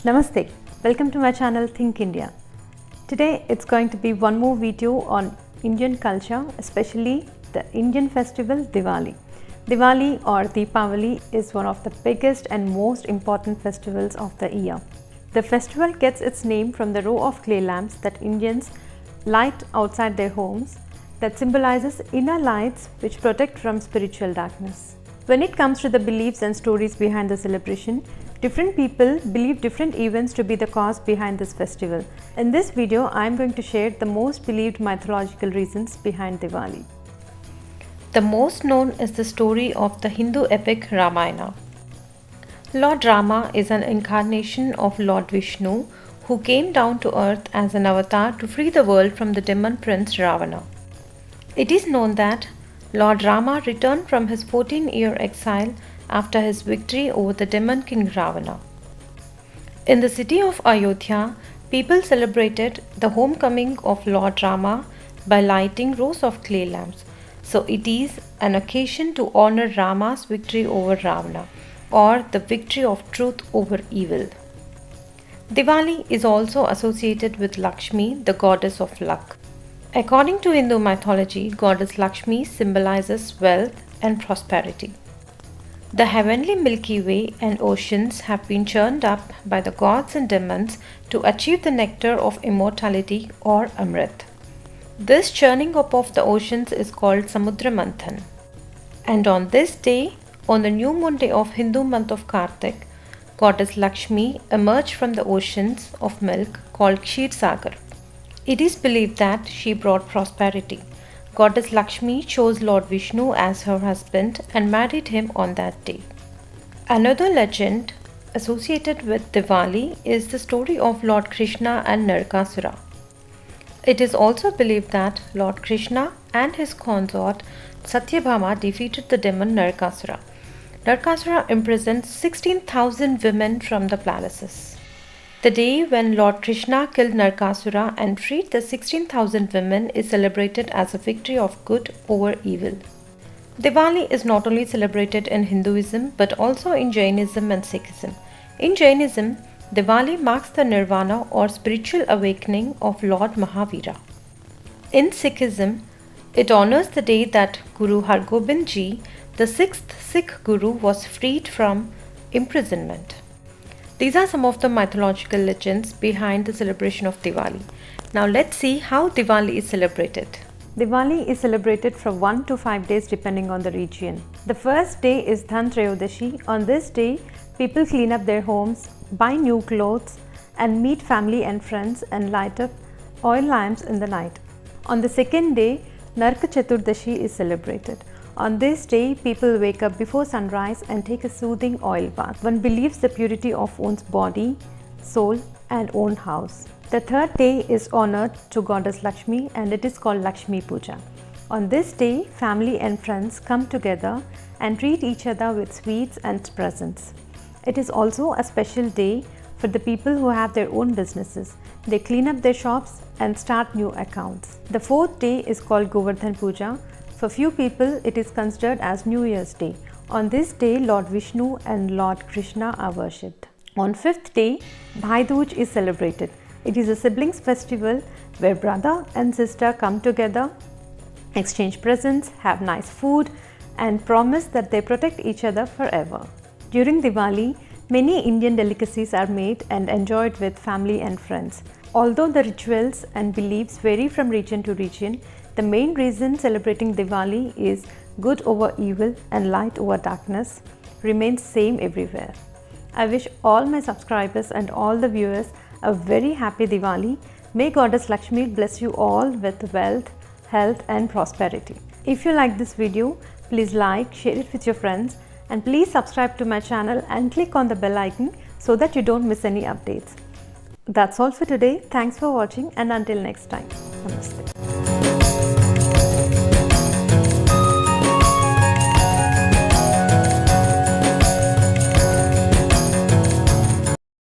Namaste, welcome to my channel Think India. Today it's going to be one more video on Indian culture, especially the Indian festival Diwali. Diwali or Deepavali is one of the biggest and most important festivals of the year. The festival gets its name from the row of clay lamps that Indians light outside their homes that symbolizes inner lights which protect from spiritual darkness. When it comes to the beliefs and stories behind the celebration, different people believe different events to be the cause behind this festival. In this video, I am going to share the most believed mythological reasons behind Diwali. The most known is the story of the Hindu epic Ramayana. Lord Rama is an incarnation of Lord Vishnu who came down to earth as an avatar to free the world from the demon prince Ravana. It is known that Lord Rama returned from his 14-year exile after his victory over the demon king Ravana. In the city of Ayodhya, people celebrated the homecoming of Lord Rama by lighting rows of clay lamps. So it is an occasion to honor Rama's victory over Ravana, or the victory of truth over evil. Diwali is also associated with Lakshmi, the goddess of luck. According to Hindu mythology, goddess Lakshmi symbolizes wealth and prosperity. The heavenly Milky Way and oceans have been churned up by the gods and demons to achieve the nectar of immortality or Amrit. This churning up of the oceans is called Samudra Manthan. And on this day, on the new moon day of Hindu month of Kartik, goddess Lakshmi emerged from the oceans of milk called Kshir Sagar. It is believed that she brought prosperity. Goddess Lakshmi chose Lord Vishnu as her husband and married him on that day. Another legend associated with Diwali is the story of Lord Krishna and Narkasura. It is also believed that Lord Krishna and his consort Satyabhama defeated the demon Narkasura. Narkasura imprisoned 16,000 women from the palaces. The day when Lord Krishna killed Narkasura and freed the 16,000 women is celebrated as a victory of good over evil. Diwali is not only celebrated in Hinduism but also in Jainism and Sikhism. In Jainism, Diwali marks the nirvana or spiritual awakening of Lord Mahavira. In Sikhism, it honors the day that Guru Hargobind Ji, the 6th Sikh Guru, was freed from imprisonment. These are some of the mythological legends behind the celebration of Diwali. Now let's see how Diwali is celebrated. Diwali is celebrated from 1 to 5 days depending on the region. The first day is Dhan Trayodashi. On this day, people clean up their homes, buy new clothes, and meet family and friends and light up oil lamps in the night. On the second day, Narka Chaturdashi is celebrated. On this day, people wake up before sunrise and take a soothing oil bath. One believes the purity of one's body, soul, and own house. The third day is honored to goddess Lakshmi and it is called Lakshmi Puja. On this day, family and friends come together and treat each other with sweets and presents. It is also a special day for the people who have their own businesses. They clean up their shops and start new accounts. The fourth day is called Govardhan Puja. For few people, it is considered as New Year's Day. On this day, Lord Vishnu and Lord Krishna are worshipped. On fifth day, Bhai Dooj is celebrated. It is a siblings festival where brother and sister come together, exchange presents, have nice food, and promise that they protect each other forever. During Diwali, many Indian delicacies are made and enjoyed with family and friends. Although the rituals and beliefs vary from region to region, the main reason celebrating Diwali is good over evil and light over darkness remains same everywhere. I wish all my subscribers and all the viewers a very happy Diwali. May Goddess Lakshmi bless you all with wealth, health and prosperity. If you like this video, please like, share it with your friends and please subscribe to my channel and click on the bell icon so that you don't miss any updates. That's all for today. Thanks for watching and until next time. Namaste.